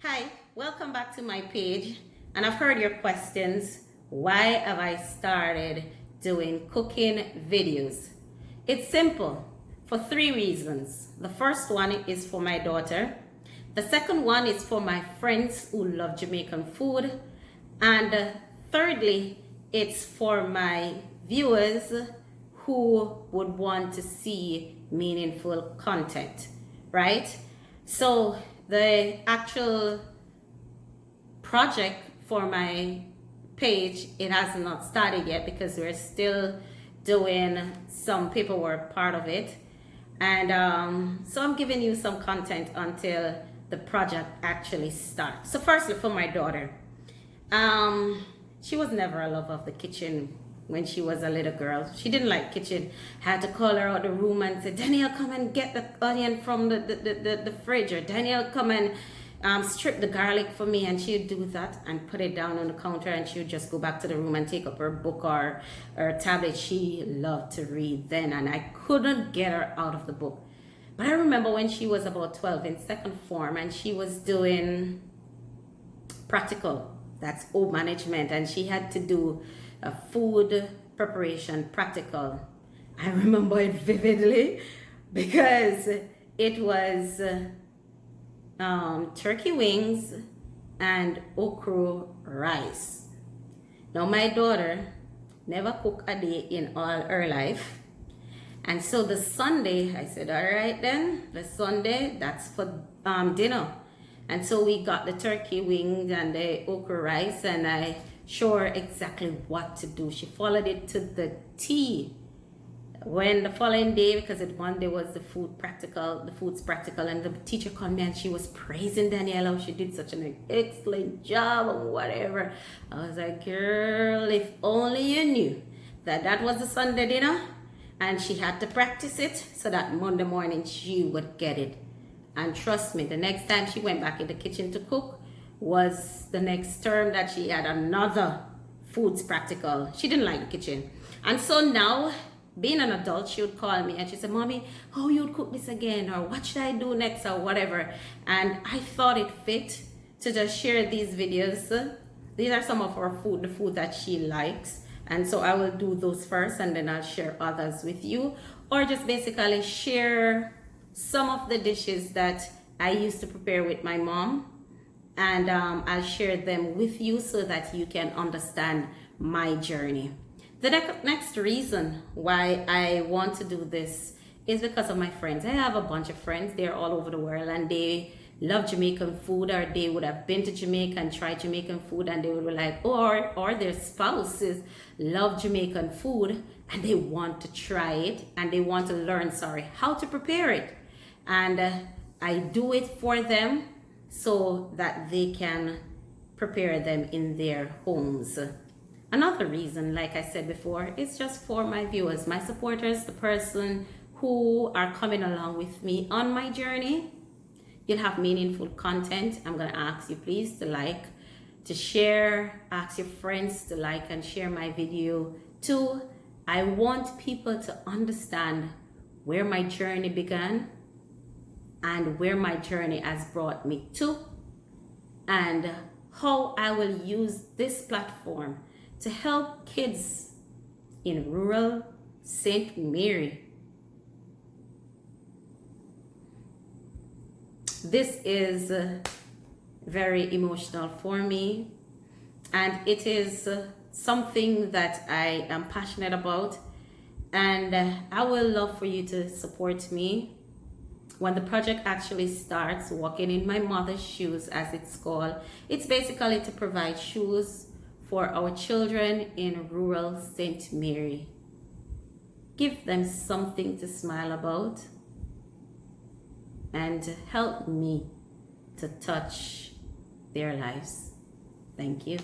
Hi, welcome back to my page. And I've heard your questions. Why have I started doing cooking videos? It's simple for three reasons. The first one is for my daughter. The second one is for my friends who love Jamaican food. And thirdly, it's for my viewers who would want to see meaningful content, right? So the actual project for my page, it has not started yet because we're still doing some paperwork part of it. And so I'm giving you some content until the project actually starts. So firstly, for my daughter, she was never a lover of the kitchen when she was a little girl. She didn't like kitchen. Had to call her out the room and say, Danielle, come and get the onion from the fridge, or Danielle, come and strip the garlic for me. And she would do that and put it down on the counter, and she would just go back to the room and take up her book or her tablet. She loved to read then, and I couldn't get her out of the book. But I remember when she was about 12 in second form, and she was doing practical, that's home management, and she had to do a food preparation practical. I remember it vividly because it was turkey wings and okra rice. Now my daughter never cooked a day in all her life, and so the Sunday I said, all right then, the Sunday, that's for dinner. And so we got the turkey wings and the okra rice, and I showed her exactly what to do. She followed it to the T. When the following day, because one day was the foods practical, and the teacher called me and she was praising Daniela. She did such an excellent job or whatever. I was like, girl, if only you knew that that was the Sunday dinner and she had to practice it so that Monday morning she would get it. And trust me, the next time she went back in the kitchen to cook was the next term that she had another foods practical. She didn't like the kitchen. And so now, being an adult, she would call me and she said, Mommy, how you would cook this again? Or what should I do next? Or whatever. And I thought it fit to just share these videos. These are some of her food, the food that she likes. And so I will do those first, and then I'll share others with you. Or just basically share some of the dishes that I used to prepare with my mom, and I'll share them with you so that you can understand my journey. The next reason why I want to do this is because of my friends. I have a bunch of friends. They're all over the world, and they love Jamaican food, or they would have been to Jamaica and tried Jamaican food, and they would be like, or their spouses love Jamaican food and they want to try it, and they want to learn, how to prepare it. And I do it for them so that they can prepare them in their homes. Another reason, like I said before, is just for my viewers, my supporters, the person who are coming along with me on my journey. You'll have meaningful content. I'm going to ask you please to like, to share, ask your friends to like and share my video too. I want people to understand where my journey began and where my journey has brought me to, and how I will use this platform to help kids in rural St. Mary. This is very emotional for me, and it is something that I am passionate about, and I will love for you to support me when the project actually starts. Walking in my mother's shoes, as it's called. It's basically to provide shoes for our children in rural St. Mary. Give them something to smile about, and help me to touch their lives. Thank you.